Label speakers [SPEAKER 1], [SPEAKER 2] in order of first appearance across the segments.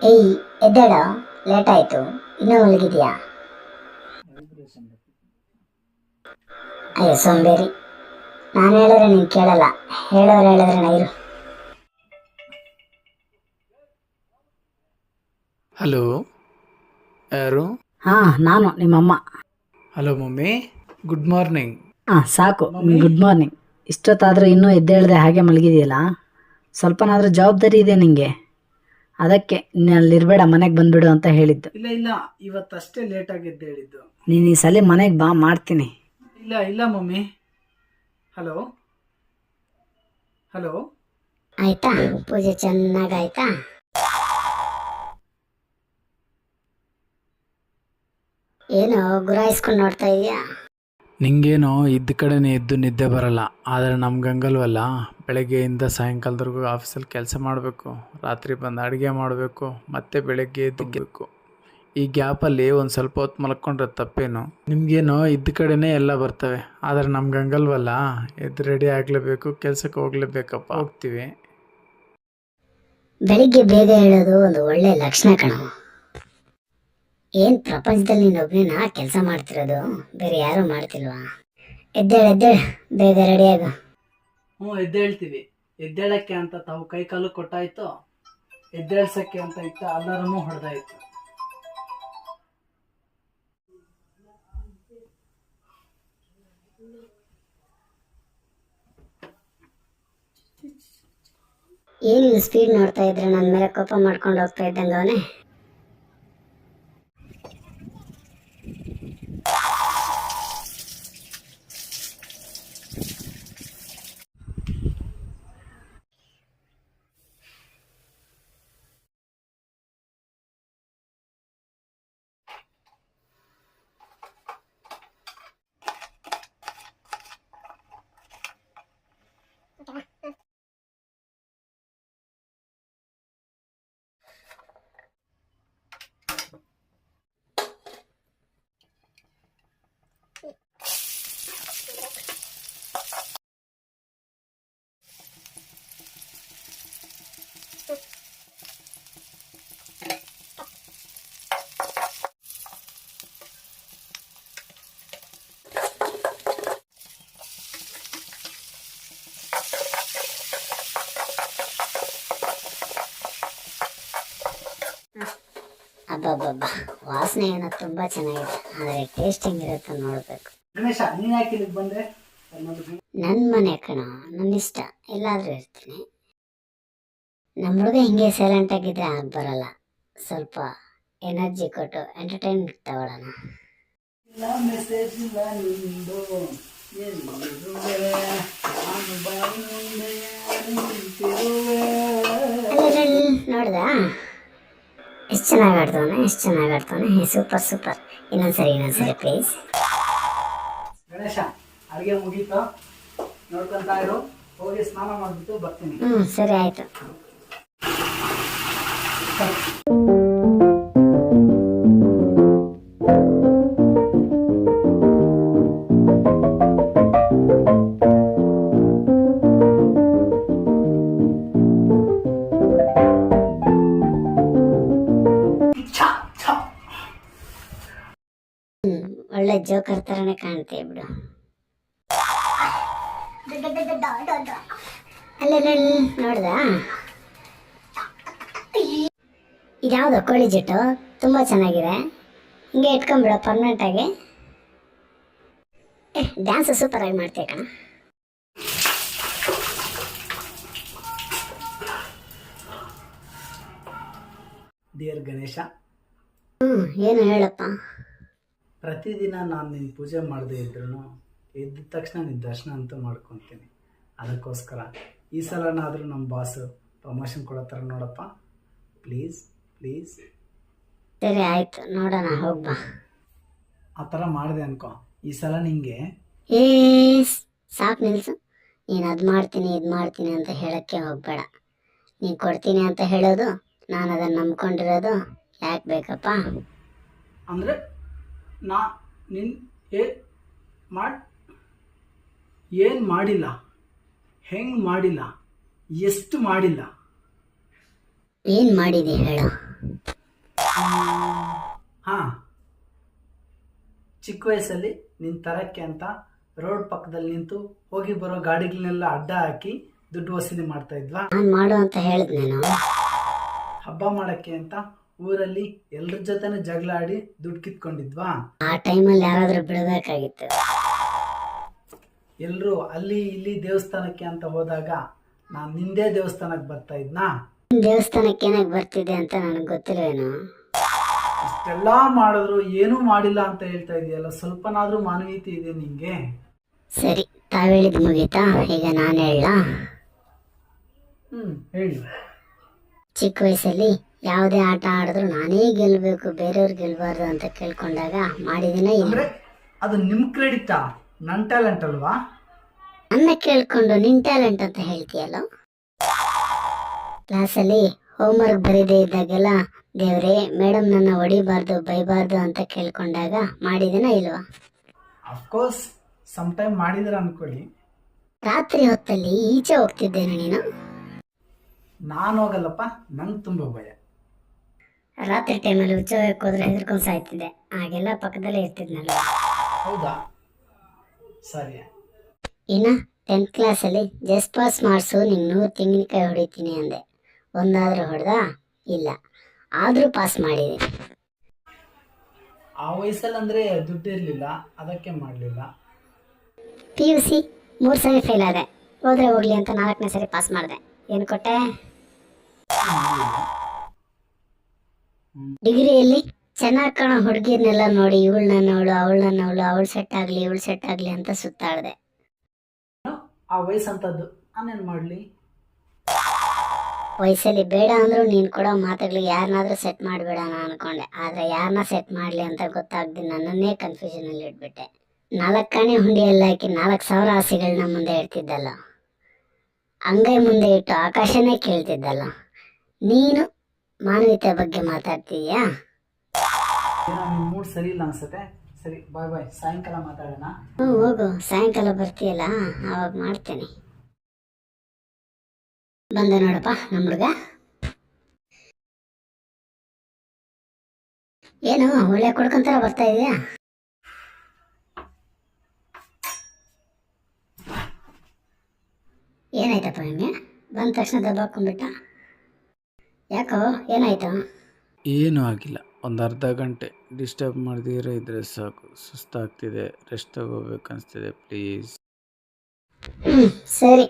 [SPEAKER 1] ಏಯ್ ಎದ್ದೇಳ, ಲೇಟ್ ಆಯ್ತು, ಇನ್ನೂ ಮಲಗಿದ್ಯಾ? ಅಯ್ಯೋ ಸೋಂಬೇರಿ, ನಾನು ಹೇಳಿದ್ರೆ ನೀನು ಕೇಳಲ್ಲ, ಹೇಳೋರು ಹೇಳಿದ್ರೆ ನೈರು.
[SPEAKER 2] ಹಲೋ, ಯಾರು?
[SPEAKER 3] ನಾನು ನಿಮ್ಮಮ್ಮ.
[SPEAKER 2] Hello mummy, good morning.
[SPEAKER 3] ಸಾಕು ಗುಡ್ ಮಾರ್ನಿಂಗ್. ಇಷ್ಟೊತ್ತಾದರೂ ಇನ್ನೂ ಎದ್ದೇಳದೆ ಹಾಗೆ ಮಲಗಿದೆಯಲ್ಲ, ಸ್ವಲ್ಪನಾದರೂ ಜವಾಬ್ದಾರಿ ಇದೆ ನಿಂಗೆ. ಅದಕ್ಕೆ ಅಲ್ಲಿರಬೇಡ, ಮನೆಗೆ ಬಂದ್ಬಿಡು ಅಂತ ಹೇಳಿದ್ದು.
[SPEAKER 2] ಇಲ್ಲ, ಇವತ್ತಷ್ಟೇ ಲೇಟಾಗಿ ಎದ್ದೇಳಿದ್ದು.
[SPEAKER 3] ನೀನು ಈ ಸಲ ಮನೆಗೆ ಬಾ, ಮಾಡ್ತೀನಿ.
[SPEAKER 2] ಇಲ್ಲ ಮಮ್ಮಿ. ಹಲೋ ಹಲೋ,
[SPEAKER 1] ಆಯ್ತಾ ಪೂಜೆ ಚೆನ್ನಾಗಾಯ್ತಾ? ಏನೋ ಗುರಾಯಿಸ್ಕೊಂಡು ನೋಡ್ತಾ ಇದೀಯಾ?
[SPEAKER 2] ನಿಂಗೇನೋ ಇದ್ದ ಕಡೆನೇ ಎದ್ದು ನಿದ್ದೆ ಬರಲ್ಲ, ಆದರೆ ನಮ್ಗಂಗಲ್ವಲ್ಲ. ಬೆಳಗ್ಗೆಯಿಂದ ಸಾಯಂಕಾಲದವರೆಗೂ ಆಫೀಸಲ್ಲಿ ಕೆಲಸ ಮಾಡಬೇಕು, ರಾತ್ರಿ ಬಂದು ಅಡುಗೆ ಮಾಡಬೇಕು, ಮತ್ತೆ ಬೆಳಗ್ಗೆ ಎದ್ದಬೇಕು. ಈ ಗ್ಯಾಪಲ್ಲಿ ಒಂದು ಸ್ವಲ್ಪ ಹೊತ್ತು ಮಲ್ಕೊಂಡ್ರೆ ತಪ್ಪೇನು? ನಿಮಗೇನೋ ಇದ್ದ ಕಡೆನೇ ಎಲ್ಲ ಬರ್ತವೆ, ಆದರೆ ನಮ್ಗಂಗಲ್ವಲ್ಲ. ಎದ್ದು ರೆಡಿ ಆಗಲೇಬೇಕು, ಕೆಲಸಕ್ಕೆ ಹೋಗ್ಲೇಬೇಕಪ್ಪ. ಹೋಗ್ತೀವಿ.
[SPEAKER 1] ಬೆಳಿಗ್ಗೆ ಬೇಗ ಹೇಳೋದು ಒಂದು ಒಳ್ಳೆ ಲಕ್ಷಣ ಕಣೋ. ಏನ್ ಪ್ರಪಂಚದಲ್ಲಿ ನೀನೊಬ್ನೇನಾ ಕೆಲಸ ಮಾಡ್ತಿರೋದು? ಬೇರೆ ಯಾರು ಮಾಡ್ತಿಲ್ವಾ? ಎದ್ದೇಳ, ಬೇಗ ರೆಡಿಯಾಗ.
[SPEAKER 2] ಎದ್ದೇಳ್ತೀವಿ. ಎದ್ದೇಳಕ್ಕೆ ಅಂತ ತಾವು ಕೈ ಕಾಲು ಕೊಟ್ಟಾಯ್ತು, ಎದ್ದೇಳ್ಸಕ್ಕೆ ಅಂತ ಇತ್ತು ಅಲಾರಮೂ ಹೊಡೆದಾಯ್ತು.
[SPEAKER 1] ಏನಿದು ಸ್ಪೀಡ್ ನೋಡ್ತಾ ಇದ್ರೆ ನನ್ನ ಮೇಲೆ ಕೋಪ ಮಾಡ್ಕೊಂಡು ಹೋಗ್ತಾ ಇದ್ದಂಗ ಅವನೇ. ಅಬ್ಬಬ್ಬಬ್ಬ, ವಾಸನೆ ಏನೋ ತುಂಬಾ ಚೆನ್ನಾಗಿದೆ, ಆದರೆ ಟೇಸ್ಟ್ ಹೆಂಗಿರುತ್ತೆ ನೋಡ್ಬೇಕು.
[SPEAKER 2] ಗಣೇಶ, ನೀನ್ ಯಾಕೆ ಇಲ್ಲಿಗೆ ಬಂದೆ?
[SPEAKER 1] ನನ್ನ ಮನೆ ಕಣೋ, ನನ್ನ ಇಷ್ಟ, ಎಲ್ಲಾದ್ರೂ ಇರ್ತೀನಿ. ನಮ್ಮ ಹುಡುಗ ಹಿಂಗೆ ಸೈಲೆಂಟ್ ಆಗಿದ್ರೆ ಆಗ ಬರಲ್ಲ. ಸ್ವಲ್ಪ ಎನರ್ಜಿ ಕೊಟ್ಟು ಎಂಟರ್ಟೈನ್ಮೆಂಟ್ ತಗೊಳ್ಳೋಣ. ನೋಡ್ದಾ ಎಷ್ಟು ಚೆನ್ನಾಗಿ ಆಡ್ತವನೆ, ಸೂಪರ್. ಇನ್ನೊಂದ್ಸರಿ ಪ್ಲೀಸ್.
[SPEAKER 2] ಗಣೇಶ, ಅಡುಗೆ ಮುಗೀತು, ನೋಡ್ಕೊಂತ ಇರು. ಹೋಗಿ ಸ್ನಾನ ಮಾಡ್ಬಿಟ್ಟು ಬರ್ತೀನಿ.
[SPEAKER 1] ಸರಿ ಆಯ್ತು. ಒಳ್ಳೆ ಜೋಕರ್ ತರನೇ ಕಾಣ್ತೀಯ ಬಿಡು. ಅಲ್ಲೇ ನೋಡ್ದಾ, ಇದ್ಯಾವುದೋ ಕೋಳಿ ಜೆಟ್ಟು, ತುಂಬಾ ಚೆನ್ನಾಗಿದೆ. ಹಿಂಗೆ ಇಟ್ಕೊಂಡ್ಬಿಡ ಪರ್ಮನೆಂಟ್ ಆಗಿ. ಡ್ಯಾನ್ಸ್ ಸೂಪರ್ ಆಗಿ ಮಾಡ್ತೀಯ ಕಣ.
[SPEAKER 2] ಡಿಯರ್ ಗಣೇಶ,
[SPEAKER 1] ಏನು ಹೇಳಪ್ಪ?
[SPEAKER 2] ಪ್ರತಿದಿನ ನಾನು ನಿನ್ನ ಪೂಜೆ ಮಾಡದೇ ಇದ್ರೂ ಎದ್ದ ತಕ್ಷಣ ನಿನ್ನ ದರ್ಶನ ಅಂತೂ ಮಾಡ್ಕೊತೀನಿ. ಅದಕ್ಕೋಸ್ಕರ ಈ ಸಲನಾದರೂ ನಮ್ಮ ಬಾಸು ಪ್ರಮೋಷನ್ ಕೊಡೋ ಥರ ನೋಡಪ್ಪ, ಪ್ಲೀಸ್.
[SPEAKER 1] ಸರಿ ಆಯ್ತು, ನೋಡೋಣ, ಹೋಗ್ಬಾ.
[SPEAKER 2] ಆ ಥರ ಮಾಡಿದೆ ಅನ್ಕೋ, ಈ ಸಲ ನಿಂಗೆ
[SPEAKER 1] ಸಾಕು ನಿಲ್ಸು. ನೀನು ಅದು ಮಾಡ್ತೀನಿ ಇದು ಮಾಡ್ತೀನಿ ಅಂತ ಹೇಳಕ್ಕೆ ಹೋಗ್ಬೇಡ. ನೀನು ಕೊಡ್ತೀನಿ ಅಂತ ಹೇಳೋದು, ನಾನು ಅದನ್ನು ನಂಬ್ಕೊಂಡಿರೋದು ಯಾಕೆ ಬೇಕಪ್ಪ?
[SPEAKER 2] ಅಂದರೆ ಏನು ಮಾಡಿಲ್ಲ, ಹೆಂಗೆ ಮಾಡಿಲ್ಲ, ಎಷ್ಟು ಮಾಡಿಲ್ಲ.
[SPEAKER 1] ಏನು ಮಾಡಿದೆ ಹೇಳು?
[SPEAKER 3] ಹಾಂ, ಚಿಕ್ಕ ವಯಸ್ಸಲ್ಲಿ ನಿನ್ನ ತರಕ್ಕೆ ಅಂತ ರೋಡ್ ಪಕ್ಕದಲ್ಲಿ ನಿಂತು ಹೋಗಿ ಬರೋ ಗಾಡಿಗಳನ್ನೆಲ್ಲ ಅಡ್ಡ ಹಾಕಿ ದುಡ್ಡು ವಸೂಲಿ ಮಾಡ್ತಾ ಇದ್ವಾ?
[SPEAKER 1] ನಾನು ಮಾಡು ಅಂತ ಹೇಳಿದ್ನೇನು?
[SPEAKER 3] ಹಬ್ಬ ಮಾಡಕ್ಕೆ ಅಂತ ಊರಲ್ಲಿ ಎಲ್ರ ಜೊತೆನೂ ಜಗಳ ಆಡಿ ದುಡ್ಡು ಕಿತ್ಕೊಂಡಿದ್ವಾ?
[SPEAKER 1] ಆ ಟೈಮಲ್ಲಿ ಯಾರಾದರೂ ಬಿಡಬೇಕಾಗಿತ್ತು.
[SPEAKER 3] ಎಲ್ಲರೂ ಅಲ್ಲಿ ಇಲ್ಲಿ ದೇವಸ್ಥಾನಕ್ಕೆ ಅಂತ ಹೋದಾಗ ನಾನು ನಿಂದೇ ದೇವಸ್ಥಾನಕ್ಕೆ ಬರ್ತಾ ಇದ್ನಾ?
[SPEAKER 1] ದೇವಸ್ಥಾನಕ್ಕೆ ಏನಾಗಿ ಬರ್ತಿದೆ ಅಂತ ನನಗೆ ಗೊತ್ತಿಲ್ವೇನು?
[SPEAKER 3] ಇಷ್ಟೆಲ್ಲ ಮಾಡಿದ್ರು ಏನೂ ಮಾಡಿಲ್ಲ ಅಂತ ಹೇಳ್ತಾ ಇದೆಯಲ್ಲ, ಸ್ವಲ್ಪನಾದ್ರೂ ಮಾನವೀಯತೆ ಇದೆ ನಿಂಗೆ?
[SPEAKER 1] ಸರಿ, ತಾವು ಹೇಳಿದ್ ಮುಗೀತಾ? ಈಗ ನಾನು ಹೇಳಲಾ?
[SPEAKER 3] ಹೇಳಿ.
[SPEAKER 1] ಚಿಕ್ಕ ವಯಸ್ಸಲ್ಲಿ ಯಾವುದೇ ಆಟ ಆಡಿದ್ರು ನಾನೇ ಗೆಲ್ಲಬೇಕು, ಬೇರೆಯವ್ರು ಗೆಲ್ಬಾರ್ದು ಅಂತ ಕೇಳ್ಕೊಂಡಾಗ ಮಾಡಿದಿನ ಇಲ್ಲ.
[SPEAKER 3] ಅಂದ್ರೆ ಅದು ನಿಮ್ ಕ್ರೆಡಿಟಾ, ನನ್ ಟ್ಯಾಲೆಂಟ್ ಅಲ್ವಾ?
[SPEAKER 1] ನನ್ನ ಕೇಳ್ಕೊಂಡು ನಿನ್ ಟ್ಯಾಲೆಂಟ್ ಅಂತ ಹೇಳ್ತೀಯಲ್ಲ. ಕ್ಲಾಸಲ್ಲಿ ಹೋಮ್ವರ್ಕ್ ಬರೀದೇ ಇದ್ದಾಗೆಲ್ಲ ದೇವ್ರೇ ಮೇಡಮ್ ನನ್ನ ಹೊಡಿಬಾರ್ದು ಬೈಬಾರ್ದು ಅಂತ ಕೇಳ್ಕೊಂಡಾಗ ಮಾಡಿದಿನ ಇಲ್ವಾ?
[SPEAKER 3] ಅಫ್ಕೋರ್ಸ್ ಸಮ್ ಟೈಮ್ ಮಾಡಿದ್ರ ಅನ್ಕೊಳ್ಳಿ.
[SPEAKER 1] ರಾತ್ರಿ ಹೊತ್ತಲ್ಲಿ ಈಚೆ ಹೋಗ್ತಿದ್ದೇನೆ ನೀನು?
[SPEAKER 3] ನಾನು ಹೋಗಲ್ಲಪ್ಪ, ನಂಗೆ ತುಂಬ ಭಯ.
[SPEAKER 1] ರಾತ್ರಿ ಟೈಮಲ್ಲಿ ಉಚ್ಚೋಗಕ್ಕೆ ಹೋದ್ರೆ ಹೆದರ್ಕೊಂಡು ಸಾಯ್ತಿದ್ದೆ, ಆಗೆಲ್ಲ ಪಕ್ಕದಲ್ಲೇ ಇರ್ತಿದ್ನಲ್ಲ.
[SPEAKER 3] ಹೌದಾ, ಸರಿ.
[SPEAKER 1] ಇನ್ನು 10th ಕ್ಲಾಸಲ್ಲಿ ಜಸ್ಟ್ ಪಾಸ್ ಮಾಡಿಸು, ನಿಂಗೆ 100 ತೆಂಗಿನಕಾಯಿ ಹೊಡಿತೀನಿ ಅಂದೆ. ಒಂದಾದರೂ ಹೊಡೆದ? ಇಲ್ಲ. ಆದರೂ ಪಾಸ್ ಮಾಡಿದೆ.
[SPEAKER 3] ಆ ವಯಸ್ಸಲ್ಲಿ ಅಂದ್ರೆ ದುಡ್ಡು ಇರಲಿಲ್ಲ, ಅದಕ್ಕೆ ಮಾಡಲಿಲ್ಲ.
[SPEAKER 1] PUC 3 ಸರಿ ಫೇಲ್ ಆದೆ, ಹೋದ್ರೆ ಹೋಗ್ಲಿ ಅಂತ 4ನೇ ಸರಿ ಪಾಸ್ ಮಾಡಿದೆ. ಏನು ಕೊಟ್ಟೆ? ಡಿಗ್ರಿಯಲ್ಲಿ ಚೆನ್ನಾಗಿ ಕಾಣೋ ಹುಡುಗಿರ್ನೆಲ್ಲ ನೋಡಿ ಇವಳು ನನ್ನವಳು, ಅವಳು ನನ್ನವಳು, ಅವಳು ಸೆಟ್ ಆಗಲಿ ಇವಳು ಸೆಟ್ ಆಗಲಿ ಅಂತ ಸುತ್ತಾಡಿದೆ.
[SPEAKER 3] ಆ ವಯಸ್ಸಂತದ್ದು, ನಾನೇನು ಮಾಡಲಿ?
[SPEAKER 1] ವಯಸ್ಸಲ್ಲಿ ಬೇಡ ಅಂದರೂ ನೀನು ಕೊಡೋ ಮಾತುಗಳಿಗೆ ಯಾರನ್ನಾದ್ರೂ ಸೆಟ್ ಮಾಡಿಬಿಡೋಣ ಅನ್ಕೊಂಡೆ. ಆದರೆ ಯಾರನ್ನ ಸೆಟ್ ಮಾಡಲಿ ಅಂತ ಗೊತ್ತಾಗ್ದು ನನ್ನನ್ನೇ ಕನ್ಫ್ಯೂಷನಲ್ಲಿ ಇಟ್ಬಿಟ್ಟೆ. 4 ಹುಂಡಿಯಲ್ಲಿ ಹಾಕಿ 4,000 ಆಸೆಗಳನ್ನ ಮುಂದೆ ಇಡ್ತಿದ್ದಲ್ಲ, ಅಂಗೈ ಮುಂದೆ ಇಟ್ಟು ಆಕಾಶನೇ ಕೇಳ್ತಿದ್ದಲ್ಲ. ನೀನು ಮಾನವೀಯತೆ ಬಗ್ಗೆ ಮಾತಾಡ್ತೀಯಾ?
[SPEAKER 3] ಏನೋ ನಿಮ್ಮ ಮೂಡ್ ಸರಿ ಇಲ್ಲ ಅನ್ಸುತ್ತೆ. ಸರಿ, ಬಾಯ್ ಬಾಯ್, ಸಾಯಂಕಾಲ ಮಾತಾಡೋಣ.
[SPEAKER 1] ಹೋಗು, ಸಾಯಂಕಾಲ ಬರ್ತೀಯಲ್ಲ ಆವಾಗ ಮಾಡ್ತೇನೆ. ಬಂದ ನೋಡಪ್ಪ ನಮ್ಮ ಹುಡುಗ. ಏನು ಒಳ್ಳೆ ಕೊಡ್ಕೊಂತಾರ ಬರ್ತಾ ಇದೆಯಾ? ಏನಾಯ್ತಪ್ಪ ನಿಮಗೆ? ಬಂದ ತಕ್ಷಣ ದಬ್ಬಾಕೊಂಡ್ಬಿಟ್ಟ, ಯಾಕೋ ಏನಾಯ್ತು?
[SPEAKER 2] ಏನೂ ಆಗಿಲ್ಲ. ಒಂದು ಅರ್ಧ ಗಂಟೆ ಡಿಸ್ಟರ್ಬ್ ಮಾಡ್ದಿರ ಇದ್ರೆ ಸಾಕು. ಸುಸ್ತಾಗ್ತಿದೆ, ರೆಸ್ಟ್ ತಗೋಬೇಕನ್ನಿಸ್ತಿದೆ. ಪ್ಲೀಸ್.
[SPEAKER 1] ಸರಿ.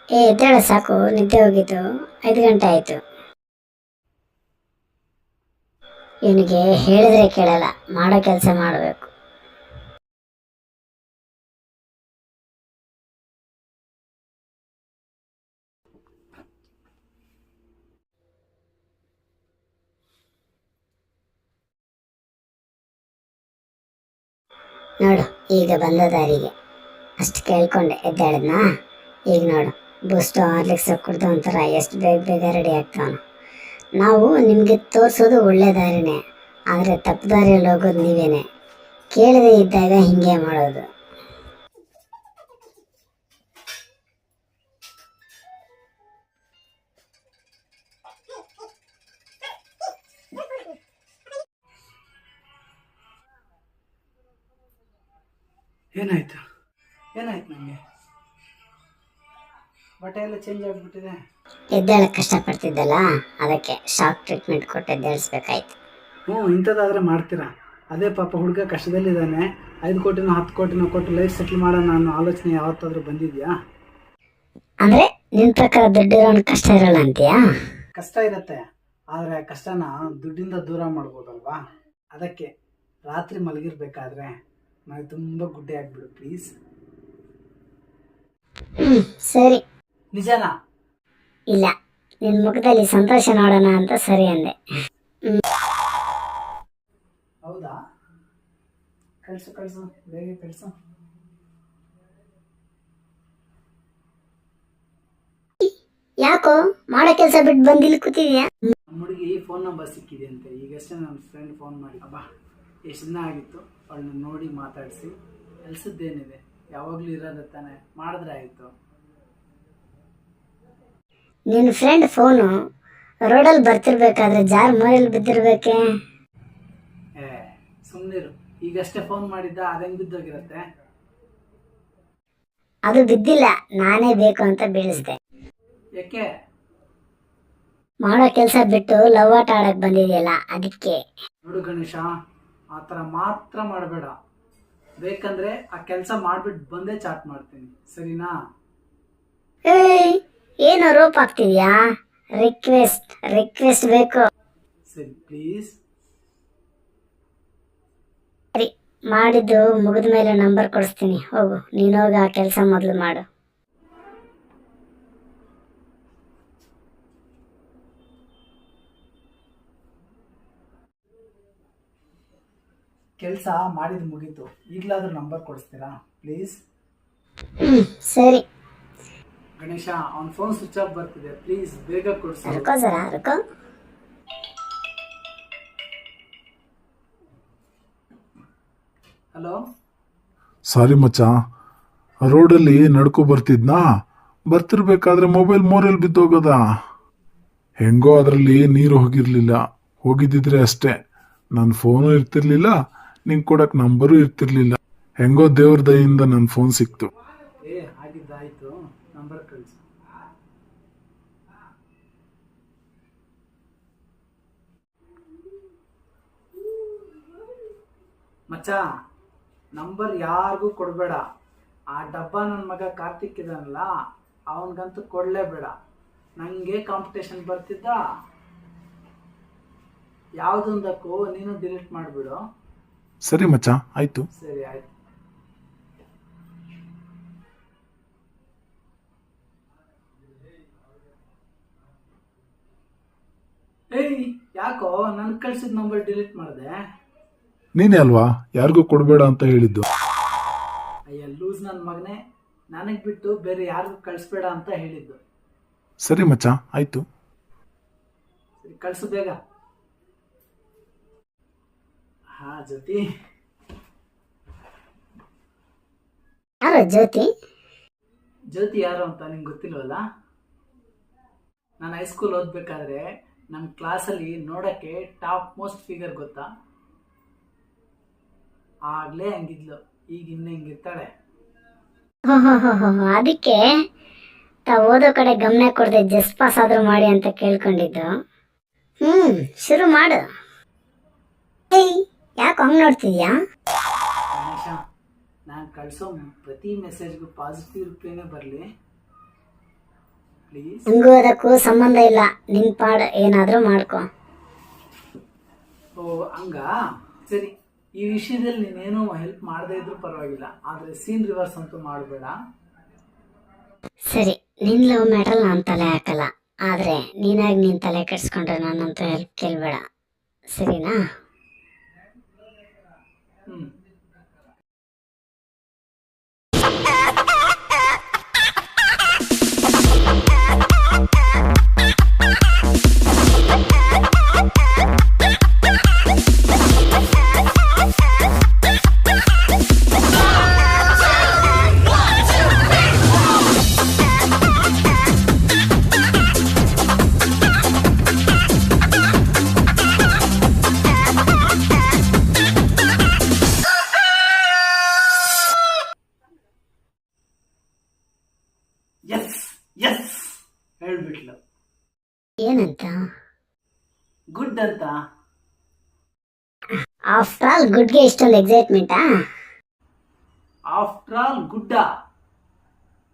[SPEAKER 1] ಎದ್ದೇಳ, ಸಾಕು, ನಿದ್ದೆ ಹೋಗಿದ್ದು. 5 ಗಂಟೆ ಆಯ್ತು. ಇವನಿಗೆ ಹೇಳಿದ್ರೆ ಕೇಳಲ್ಲ, ಮಾಡೋ ಕೆಲಸ ಮಾಡಬೇಕು. ನೋಡು, ಈಗ ಬಂದ ದಾರಿಗೆ ಅಷ್ಟು ಕೇಳ್ಕೊಂಡೆ ಎದ್ದಾಳದ್ನಾ. ಈಗ ನೋಡು, ಬೂಸ್ಟು ಹಾರ್ಲಿಕ್ಸ್ ಕುಡ್ದು ಒಂಥರ ಎಷ್ಟು ಬೇಗ ಬೇಗ ರೆಡಿ ಆಗ್ತಾವನು. ನಾವು ನಿಮಗೆ ತೋರಿಸೋದು ಒಳ್ಳೆ ದಾರಿನೇ, ಆದರೆ ತಪ್ಪು ದಾರಿಯಲ್ಲಿ ಹೋಗೋದು ನೀವೇನೆ. ಕೇಳದೆ ಇದ್ದಾಗ ಹಿಂಗೆ ಮಾಡೋದು.
[SPEAKER 3] ಏನಾಯ್ತು ನನಗೆ? ಬಟ್ಟೆ ಎಲ್ಲ ಚೇಂಜ್ ಆಗಿಬಿಟ್ಟಿದೆ.
[SPEAKER 1] ಎದ್ದೇಳಕ್ಕೆ ಕಷ್ಟಪಡ್ತಿದ್ದಲ್ಲ, ಅದಕ್ಕೆ ಶಾಕ್ ಟ್ರೀಟ್ಮೆಂಟ್ ಕೊಟ್ಟು ಎದ್ದೇಳಿಸ್ಬೇಕಾಯ್ತು.
[SPEAKER 3] ಇಂಥದ್ದಾದ್ರೆ ಮಾಡ್ತೀರಾ? ಅದೇ ಪಾಪ ಹುಡುಗ ಕಷ್ಟದಲ್ಲಿದ್ದಾನೆ, 5 ಕೋಟಿನೋ 10 ಕೋಟಿನೋ ಕೊಟ್ಟು ಲೈಫ್ ಸೆಟ್ಲ್ ಮಾಡೋಣ ಅನ್ನೋ ಆಲೋಚನೆ ಯಾವತ್ತಾದ್ರೂ ಬಂದಿದೆಯಾ?
[SPEAKER 1] ಅಂದ್ರೆ ನಿನ್ ಪ್ರಕಾರ ದುಡ್ಡಿರೋನ್ ಕಷ್ಟ ಇರಲ್ಲ ಅಂತೀಯಾ?
[SPEAKER 3] ಕಷ್ಟ ಇರುತ್ತೆ, ಆದರೆ ಆ ಕಷ್ಟನ ದುಡ್ಡಿಂದ ದೂರ ಮಾಡ್ಬೋದಲ್ವಾ? ಅದಕ್ಕೆ ರಾತ್ರಿ ಮಲಗಿರ್ಬೇಕಾದ್ರೆ ನನಗೆ ತುಂಬ ಗುಡ್ಡೆ ಆಗ್ಬಿಡು ಪ್ಲೀಸ್.
[SPEAKER 1] ಸರಿ.
[SPEAKER 3] ನಿಜನಾ?
[SPEAKER 1] ಇಲ್ಲ, ನಿನ್ ಮುಖದಲ್ಲಿ ಸಂತೋಷ ನೋಡೋಣ ಅಂತ ಸರಿ ಅಂದೆ.
[SPEAKER 3] ಹೌದಾ? ಕಳ್ಸು ಬೇಗ ಕಳ್ಸು.
[SPEAKER 1] ಯಾಕೋ ಮಾಡೋ ಕೆಲಸ ಬಿಟ್ಟು ಬಂದು ಇಲ್ಲಿ ಕೂತಿದ್ಯಾ?
[SPEAKER 3] ನಮ್ಮ ಹುಡುಗಿ ಫೋನ್ ನಂಬರ್ ಸಿಕ್ಕಿದೆ ಅಂತ ಈಗಷ್ಟೇ ನನ್ನ ಫ್ರೆಂಡ್ ಫೋನ್ ಮಾಡಿ. ಅಬ್ಬಾ, ಎಷ್ಟು ದಿನ ಆಗಿತ್ತು ಅವಳನ್ನ ನೋಡಿ ಮಾತಾಡಿಸಿ. ಕೆಲಸದ್ದೇನಿದೆ,
[SPEAKER 2] ಯಾವಾಗಲೂ ಇರೋದೇ ತಾನೆ, ಮಾಡಿದ್ರೆ ಆಯಿತು.
[SPEAKER 1] ನಿನ್ನ ಫ್ರೆಂಡ್ ಫೋನು ರೋಡಲ್ಲಿ ಬರ್ತಿರ್ಬೇಕಾದ್ರೆ ಜಾರ್ ಮನೇಲಿ ಬಿದ್ದಿರ್ಬೇಕೆ?
[SPEAKER 2] ಏ ಸುಮ್ಮನಿರು, ಈಗಷ್ಟೇ ಫೋನ್ ಮಾಡಿದ್ದ, ಅದಂಗೆ ಬಿದ್ದೋಗಿರುತ್ತೆ.
[SPEAKER 1] ಅದು ಬಿದ್ದಿಲ್ಲ, ನಾನೇ ಬೇಕು ಅಂತ ಬೀಳಿಸ್ದೆ.
[SPEAKER 2] ಯಾಕೆ?
[SPEAKER 1] ಮಾಡೋ ಕೆಲಸ ಬಿಟ್ಟು ಲವ್ ಆಟ ಆಡಕ್ ಬಂದಿದೆಯಲ್ಲ ಅದಕ್ಕೆ.
[SPEAKER 2] ನೋಡು ಗಣೇಶ, ಆ ಥರ ಮಾತ್ರ ಮಾಡಬೇಡ. ಬೇಕಂದ್ರೆ ಆ ಕೆಲಸ ಮಾಡಿಬಿಟ್ಟು ಬಂದೇ ಚಾಟ್ ಮಾಡ್ತೀನಿ, ಸರಿನಾ?
[SPEAKER 1] ಏಯ್, ಏನು ರೋಪ್ ಆಗ್ತಿದ್ಯಾ? ರಿಕ್ವೆಸ್ಟ್ ಬೇಕು.
[SPEAKER 2] ಸರಿ ಪ್ಲೀಸ್.
[SPEAKER 1] ಸರಿ, ಮಾಡಿದ್ದು ಮುಗಿದ ಮೇಲೆ ನಂಬರ್ ಕೊಡಿಸ್ತೀನಿ, ಹೋಗು. ನೀನೋಗಿ ಆ ಕೆಲಸ ಮೊದಲು ಮಾಡು.
[SPEAKER 2] ಕೆಲಸ ಮಾಡಿದ್ದು ಮುಗೀತು, ಈಗಲಾದ್ರೂ ನಂಬರ್ ಕೊಡಿಸ್ತೀರಾ ಪ್ಲೀಸ್?
[SPEAKER 1] ಸರಿ.
[SPEAKER 2] ಗಣೇಶ, ಅವನ ಫೋನ್ ಸ್ವಿಚ್ ಆಫ್ ಬರ್ತಿದೆ, ಪ್ಲೀಸ್ ಬೇಗ ಕೊಡಿಸಿ.
[SPEAKER 1] ರುಕೋ ಜರಾ, ರುಕೋ.
[SPEAKER 2] ಹಲೋ.
[SPEAKER 4] ಸಾರಿ ಮಚ್ಚ, ರೋಡಲ್ಲಿ ನಡ್ಕೊ ಬರ್ತಿರ್ಬೇಕಾದ್ರೆ ಮೊಬೈಲ್ ಮೋರಲ್ಲಿ ಬಿದ್ದೋಗದ. ಹೆಂಗೋ ಅದರಲ್ಲಿ ನೀರು ಹೋಗಿರ್ಲಿಲ್ಲ, ಹೋಗಿದ್ದಿದ್ರೆ ಅಷ್ಟೇ ನನ್ನ ಫೋನು ಇರ್ತಿರ್ಲಿಲ್ಲ, ನಿಂಗೆ ಕೊಡಕ್ಕೆ ನಂಬರು ಇರ್ತಿರ್ಲಿಲ್ಲ. ಹೆಂಗೋ ದೇವ್ರ ದಯಿಂದ ನನ್ನ ಫೋನ್ ಸಿಕ್ತು.
[SPEAKER 2] ಆಗಿದ್ದಾಯ್ತು, ನಂಬರ್ ಕಳಿಸು. ಮಚ್ಚ, ನಂಬರ್ ಯಾರಿಗೂ ಕೊಡಬೇಡ. ಆ ಡಬ್ಬ ನನ್ನ ಮಗ ಕಾರ್ತಿಕ್ ಇದಾನಲ್ಲ, ಅವನಿಗಂತೂ ಕೊಡಲೇಬೇಡ. ನನಗೆ ಕಾಂಪಿಟೇಷನ್ ಬರ್ತಿದ್ದ, ಯಾವುದೊಂದಕ್ಕೂ ನೀನು ಡಿಲೀಟ್ ಮಾಡಿಬಿಡು.
[SPEAKER 4] ಸರಿ ಮಚ್ಚ, ಆಯ್ತು.
[SPEAKER 2] ಸರಿ ಆಯ್ತು. ಏಯ್, ಯಾಕೋ ನನ್ ಕಳ್ಸಿದ ನಂಬರ್ ಡಿಲೀಟ್ ಮಾಡಿದೆ?
[SPEAKER 4] ನೀನೇ ಅಲ್ವಾ ಯಾರಿಗೂ ಕೊಡಬೇಡ ಅಂತ ಹೇಳಿದ್ದು.
[SPEAKER 2] ಅಯ್ಯ ಲೂಸ್ ನನ್ನ ಮಗನೇ, ನನಗೆ ಬಿಟ್ಟು ಬೇರೆ ಯಾರಿಗೂ ಕಳಿಸ್ಬೇಡ ಅಂತ ಹೇಳಿದ್ದು.
[SPEAKER 4] ಸರಿ ಮಚ್ಚ, ಆಯ್ತು.
[SPEAKER 2] ಸರಿ ಕಳಿಸು ಬೇಗ. ಹಾ ಜ್ಯೋತಿ.
[SPEAKER 1] ಯಾರು ಜ್ಯೋತಿ?
[SPEAKER 2] ಜ್ಯೋತಿ ಯಾರು ಅಂತ ನಿಂಗೆ ಗೊತ್ತಿಲ್ವಲ್ಲ? ನಾನು ಹೈಸ್ಕೂಲ್ ಓದ್ಬೇಕಾದ್ರೆ ನಮ್ಮ ಕ್ಲಾಸಲ್ಲಿ ನೋಡೋಕ್ಕೆ ಟಾಪ್ ಮೋಸ್ಟ್ ಫಿಗರ್, ಗೊತ್ತಾ? ಆಗ್ಲೇ ಹಂಗಿದ್ಲು, ಈಗ ಇನ್ನೂ ಹಿಂಗಿರ್ತಾಳೆ.
[SPEAKER 1] ಅದಕ್ಕೆ ತಾವು ಓದೋ ಕಡೆ ಗಮನ ಕೊಡದೆ ಜಸ್ಟ್ ಪಾಸ್ ಆದ್ರೂ ಮಾಡಿ ಅಂತ ಕೇಳ್ಕೊಂಡಿದ್ದು. ಶುರು ಮಾಡು. ಏಯ್, ಯಾಕೆ ಹಂಗ್ ನೋಡ್ತಿದ್ಯಾ?
[SPEAKER 2] ಗಣೇಶ, ನಾನು ಕಳಿಸೋ ಪ್ರತಿ ಮೆಸೇಜ್ಗೂ ಪಾಸಿಟಿವ್ ರಿಪ್ಲೈನೇ ಬರಲಿ ಪ್ಲೀಸ್.
[SPEAKER 1] ಹಂಗೂ ಅದಕ್ಕೂ ಸಂಬಂಧ ಇಲ್ಲ, ನಿನ್ ಪಾಡು ಏನಾದ್ರೂ ಮಾಡ್ಕೊ.
[SPEAKER 2] ಓ ಹಂಗ? ಸರಿ, ಈ ವಿಷಯದಲ್ಲಿ ನೀನೇನು ಹೆಲ್ಪ್ ಮಾಡದೇ ಇದ್ರೂ ಪರವಾಗಿಲ್ಲ, ಆದರೆ ಸೀನ್ ರಿವರ್ಸ್ ಅಂತೂ ಮಾಡಬೇಡ.
[SPEAKER 1] ಸರಿ, ನಿನ್ ಲವ್ ಮ್ಯಾಟ್ರಲ್ಲಿ ನಾನು ತಲೆ ಹಾಕಲ್ಲ, ಆದ್ರೆ ನೀನಾಗಿ ನೀನ್ ತಲೆ ಕೆಡ್ಸ್ಕೊಂಡ್ರೆ ನನ್ನಂತೂ ಹೆಲ್ಪ್ ಕೇಳ್ಬೇಡ, ಸರಿನಾ?
[SPEAKER 2] ಹ್ಮ್. ಎಸ್ ಎಸ್ ಹೇಳ್ಬಿಟ್ಲು.
[SPEAKER 1] ಏನಂತ?
[SPEAKER 2] ಗುಡ್ ಅಂತ.
[SPEAKER 1] ಆಫ್ಟರ್ ಆಲ್ ಗುಡ್ಗೆ ಇಷ್ಟೊಂದು ಎಕ್ಸೈಟ್ಮೆಂಟಾ?
[SPEAKER 2] ಆಫ್ಟರ್ ಆಲ್ ಗುಡ್ಡ.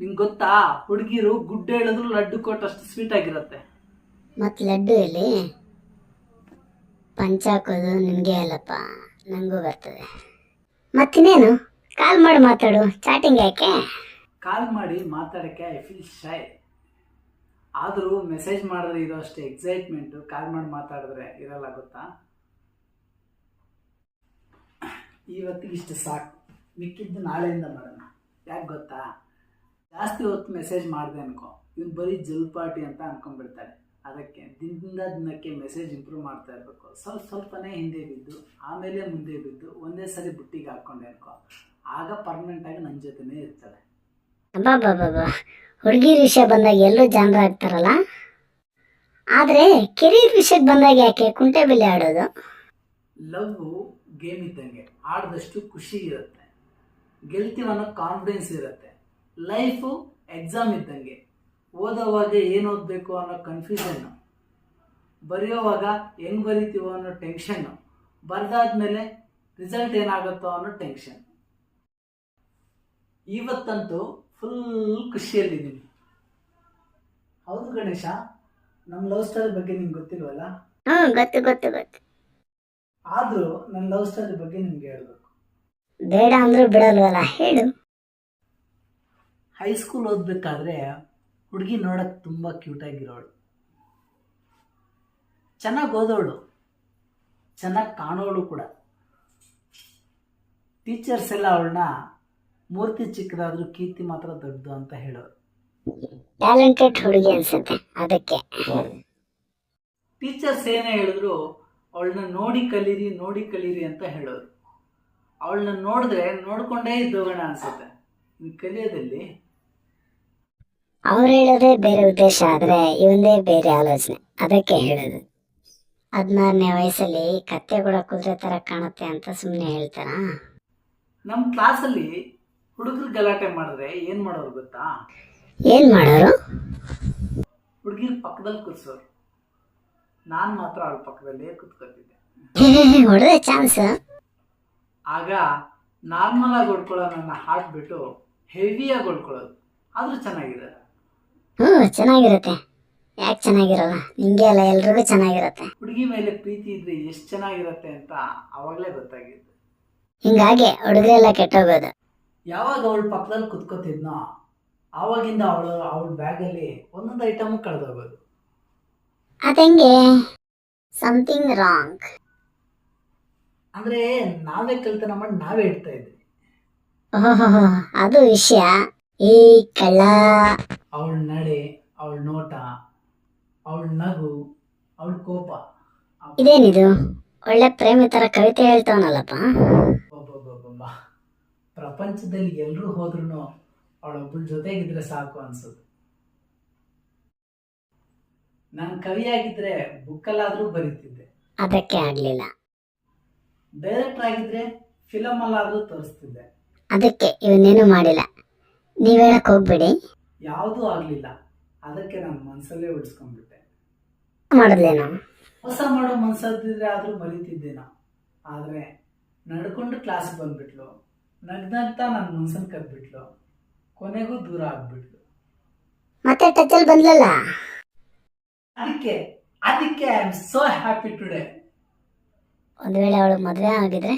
[SPEAKER 2] ನಿಂಗೆ ಗೊತ್ತಾ, ಹುಡುಗಿರು ಗುಡ್ಡ ಹೇಳಿದ್ರು ಲಡ್ಡು ಕೊಟ್ಟಷ್ಟು ಸ್ವೀಟ್ ಆಗಿರುತ್ತೆ.
[SPEAKER 1] ಮತ್ ಲಡ್ಡು ಇಲ್ಲಿ ಪಂಚಾಕೋದು ನಿನ್ಗೆ ಅಲ್ಲಪ್ಪ, ನಂಗೂ ಬರ್ತದೆ. ಮತ್ತಿನ್ನೇನು, ಕಾಲ್ ಮಾಡಿ ಮಾತಾಡು, ಚಾಟಿಂಗ್ ಯಾಕೆ?
[SPEAKER 2] ಕಾಲ್ ಮಾಡಿ ಮಾತಾಡೋಕ್ಕೆ ಐ ಫೀಲ್ ಶೈ. ಆದರೂ ಮೆಸೇಜ್ ಮಾಡಿದ್ರೆ ಇರೋ ಅಷ್ಟು ಎಕ್ಸೈಟ್ಮೆಂಟು ಕಾಲ್ ಮಾಡಿ ಮಾತಾಡಿದ್ರೆ ಇರಲ್ಲ, ಗೊತ್ತಾ? ಇವತ್ತಿಗೆ ಇಷ್ಟು ಸಾಕು, ಮಿಕ್ಕಿದ್ದು ನಾಳೆಯಿಂದ ಮಾಡೋಣ. ಯಾಕೆ ಗೊತ್ತಾ, ಜಾಸ್ತಿ ಹೊತ್ತು ಮೆಸೇಜ್ ಮಾಡಿದೆ ಅನ್ಕೋ, ಇವ್ನು ಬರೀ ಜಲ್ಪಾಟಿ ಅಂತ ಅನ್ಕೊಂಡ್ಬಿಡ್ತಾಳೆ. ಅದಕ್ಕೆ ದಿನದಿಂದ ದಿನಕ್ಕೆ ಮೆಸೇಜ್ ಇಂಪ್ರೂವ್ ಮಾಡ್ತಾ ಇರಬೇಕು. ಸ್ವಲ್ಪನೇ ಹಿಂದೆ ಬಿದ್ದು ಆಮೇಲೆ ಮುಂದೆ ಬಿದ್ದು ಒಂದೇ ಸರಿ ಬುಟ್ಟಿಗೆ ಹಾಕ್ಕೊಂಡೆ ಅನ್ಕೋ,
[SPEAKER 3] ಆಗ ಪರ್ಮನೆಂಟಾಗಿ ನನ್ನ ಜೊತೆನೇ ಇರ್ತಾಳೆ.
[SPEAKER 1] ಅಬ್ಬಬ್ಬಬ್ಬ, ಹುಡುಗಿರ ವಿಷಯ ಬಂದಾಗ ಎಲ್ಲರೂ ಜನರು ಆಗ್ತಾರಲ್ಲ. ಆದರೆ ಕೆರಿಯರ್ ವಿಷಯಕ್ಕೆ ಬಂದಾಗ ಯಾಕೆ ಕುಂಟೆ ಬಿಲ್ಲೆ ಆಡೋದು?
[SPEAKER 3] ಲವ್ ಗೇಮ್ ಇದ್ದಂಗೆ, ಆಡಿದಷ್ಟು ಖುಷಿ ಇರುತ್ತೆ, ಗೆಲ್ತೀವನ್ನೋ ಕಾನ್ಫಿಡೆನ್ಸ್ ಇರುತ್ತೆ. ಲೈಫು ಎಕ್ಸಾಮ್ ಇದ್ದಂಗೆ, ಓದೋವಾಗ ಏನು ಓದಬೇಕು ಅನ್ನೋ ಕನ್ಫ್ಯೂಷನ್ನು, ಬರೆಯೋವಾಗ ಹೆಂಗೆ ಬರಿತೀವೋ ಅನ್ನೋ ಟೆನ್ಷನ್ನು, ಬರೆದಾದ್ಮೇಲೆ ರಿಸಲ್ಟ್ ಏನಾಗುತ್ತೋ ಅನ್ನೋ ಟೆನ್ಷನ್. ಇವತ್ತಂತೂ ಫುಲ್ ಖುಷಿಯಲ್ಲಿದ್ದೀನಿ. ಹೌದು ಗಣೇಶ, ನಮ್ಮ ಲವ್ ಸ್ಟೋರಿ ಬಗ್ಗೆ ನಿಮ್ಗೆ ಗೊತ್ತಿಲ್ವಲ್ಲ?
[SPEAKER 1] ಗೊತ್ತು ಗೊತ್ತು ಗೊತ್ತು.
[SPEAKER 3] ಆದರೂ ನನ್ನ ಲವ್ ಸ್ಟೋರಿ ಬಗ್ಗೆ ನಿಮ್ಗೆ ಹೇಳ್ಬೇಕು.
[SPEAKER 1] ಬೇಡ ಅಂದ್ರೂ ಬಿಡಲ್ವಲ್ಲ, ಹೇಳು.
[SPEAKER 3] ಹೈಸ್ಕೂಲ್ ಓದಬೇಕಾದ್ರೆ ಹುಡುಗಿ ನೋಡೋಕ್ಕೆ ತುಂಬ ಕ್ಯೂಟಾಗಿರೋಳು, ಚೆನ್ನಾಗಿ ಓದೋಳು, ಚೆನ್ನಾಗಿ ಕಾಣೋಳು ಕೂಡ. ಟೀಚರ್ಸ್ ಎಲ್ಲ ಅವಳನ್ನ ಮೂರ್ತಿ ಚಿಕ್ಕದಾದ್ರೂ ಕೀರ್ತಿ ಮಾತ್ರ ದೊಡ್ಡದು ಅಂತ ಹೇಳೋರು.
[SPEAKER 1] ಟ್ಯಾಲೆಂಟೆಡ್ ಹುಡುಗಿ ಅನ್ಸುತ್ತೆ ಅದಕ್ಕೆ.
[SPEAKER 3] ಟೀಚರ್ಸ್ ಏನೇ ಹೇಳಿದ್ರು ಅವಳನ್ನ ನೋಡಿ ಕಲೀರಿ ಅಂತ ಹೇಳೋರು. ಅವಳನ್ನ ನೋಡಿದ್ರೆ ನೋಡ್ಕೊಂಡೇ ಇದ್ದೋಗೋಣ ಅನ್ಸುತ್ತೆ. ಈ ಕಲಿಯೋದಲ್ಲಿ
[SPEAKER 1] ಅವ್ರು ಹೇಳೋದೇ ಬೇರೆ ಉದ್ದೇಶ ಆದರೆ ಇವಂದೇ ಬೇರೆ ಆಲೋಚನೆ, ಅದಕ್ಕೆ ಹೇಳೋದು. 16ನೇ ವಯಸ್ಸಲ್ಲಿ ಕತ್ತೆ ಕೂಡ ಕುದುರೆ ಥರ ಕಾಣುತ್ತೆ ಅಂತ ಸುಮ್ಮನೆ ಹೇಳ್ತಾರ?
[SPEAKER 3] ನಮ್ಮ ಕ್ಲಾಸಲ್ಲಿ ಹುಡುಗರು ಗಲಾಟೆ ಮಾಡಿದ್ರೆ ಏನು ಮಾಡೋರು ಗೊತ್ತಾ?
[SPEAKER 1] ಏನು ಮಾಡೋರು?
[SPEAKER 3] ಹುಡುಗಿರ ಪಕ್ಕದಲ್ಲಿ ಕೂರಿಸೋರು. ನಾನು ಮಾತ್ರ ಅವಳ ಪಕ್ಕದಲ್ಲೇ ಕೂತ್ಕೊತಿದ್ದೆ.
[SPEAKER 1] ಹೊಡೆದ ಚಾನ್ಸ್.
[SPEAKER 3] ಆಗ ನಾರ್ಮಲ್ ಆಗಿ ಹೊಡ್ಕೊಳ್ಳೋ ನನ್ನ ಹಾರ್ಟ್ ಬಿಟ್ಟು ಹೆವಿಯಾಗಿ ಹೊಡ್ಕೊಳ್ಳೋದು. ಆದರೂ ಚೆನ್ನಾಗಿದೆ.
[SPEAKER 1] ಚೆನ್ನಾಗಿರುತ್ತೆ. ಯಾಕೆ ಚೆನ್ನಾಗಿರಲ್ಲ? ನಿಂಗೆ ಅಲ್ಲ, ಎಲ್ರಿಗೂ ಚೆನ್ನಾಗಿರುತ್ತೆ.
[SPEAKER 3] ಹುಡುಗಿ ಮೇಲೆ ಪ್ರೀತಿ ಇದ್ರೆ ಎಷ್ಟು ಚೆನ್ನಾಗಿರುತ್ತೆ ಅಂತ ಅವಾಗಲೇ ಗೊತ್ತಾಗಿದ್ದು.
[SPEAKER 1] ಹಿಂಗಾಗಿ ಹುಡುಗರೆಲ್ಲ ಕೆಟ್ಟೋಗೋದು.
[SPEAKER 3] ಯಾವಾಗ ಅವಳ ಪಕ್ಕದಲ್ಲಿ ಕುತ್ಕೋತಿದ್ನೋ ಆವಾಗಿಂದ ಅವಳ ಬ್ಯಾಗಲ್ಲಿ ಒಂದೊಂದು ಐಟಮ್ ಕಳೆದೋಗೋದು.
[SPEAKER 1] ಅದಂಗೆ ಸಮಥಿಂಗ್ ರಾಂಗ್.
[SPEAKER 3] ಅಂದರೆ ನಾವೇ ಕಳ್ತನ ಮಾಡಿ ನಾವೇ ಇಡ್ತಾ ಇದ್ವಿ.
[SPEAKER 1] ಓಹೋ, ಅದು ವಿಷಯ. ಈ ಕಳ್ಳ.
[SPEAKER 3] ಅವಳ ನಡೆ, ಅವಳ ನೋಟ, ಅವಳ ನಗು, ಅವಳ ಕೋಪ.
[SPEAKER 1] ಇದೇನಿದು ಒಳ್ಳೆ ಪ್ರೇಮಿ ಥರ ಕವಿತೆ ಹೇಳ್ತಾವನಲ್ಲಪ್ಪ.
[SPEAKER 3] ಒಬ್ಬೊಬ್ಬೊಬ್ಬ, ಪ್ರಪಂಚದಲ್ಲಿ ಎಲ್ಲರೂ ಹೋದ್ರೂ ಅವಳೊಬ್ಬಳ ಜೊತೆಗಿದ್ರೆ ಸಾಕು ಅನ್ಸೋದು. ನಾನು ಕವಿಯಾಗಿದ್ರೆ ಬುಕ್ಕಲ್ಲಾದರೂ ಬರೀತಿದ್ದೆ,
[SPEAKER 1] ಅದಕ್ಕೆ ಆಗಲಿಲ್ಲ.
[SPEAKER 3] ಡೈರೆಕ್ಟರ್ ಆಗಿದ್ರೆ ಫಿಲಮಲ್ಲಾದರೂ ತೋರಿಸ್ತಿದ್ದೆ,
[SPEAKER 1] ಅದಕ್ಕೆ ಇವನ್ನೇನು ಮಾಡಿಲ್ಲ. ನೀವು ಹೇಳಕ್ ಹೋಗ್ಬೇಡಿ.
[SPEAKER 3] ಯಾವುದೂ ಆಗಲಿಲ್ಲ, ಅದಕ್ಕೆ ನಾನು ಮನಸ್ಸಲ್ಲೇ ಉಳಿಸ್ಕೊಂಡ್ಬಿಟ್ಟೆ.
[SPEAKER 1] ಮಾಡಿದ್ಲೇನು?
[SPEAKER 3] ಹೊಸ ಮಾಡೋ ಮನಸ್ಸದ್ದಿದ್ರೆ ಆದರೂ ಬರೀತಿದ್ದೇನೋ. ಆದರೆ ನಡ್ಕೊಂಡು ಕ್ಲಾಸ್ಗೆ ಬಂದ್ಬಿಟ್ಲು, ನಗ್ನಗ್ತಾ ನನ್ನ ಮನ್ಸನ್ನು ಕದ್ಬಿಟ್ಲು, ಕೊನೆಗೂ ದೂರ ಆಗ್ಬಿಟ್ಲು.
[SPEAKER 1] ಮತ್ತೆ ಟಚಲ್ಲಿ ಬಂದ್ಲಲ್ಲ.
[SPEAKER 3] ಅದಕ್ಕೆ I am so happy today.
[SPEAKER 1] ಒಂದು ವೇಳೆ ಅವಳು ಮದುವೆ ಆಗಿದ್ರೆ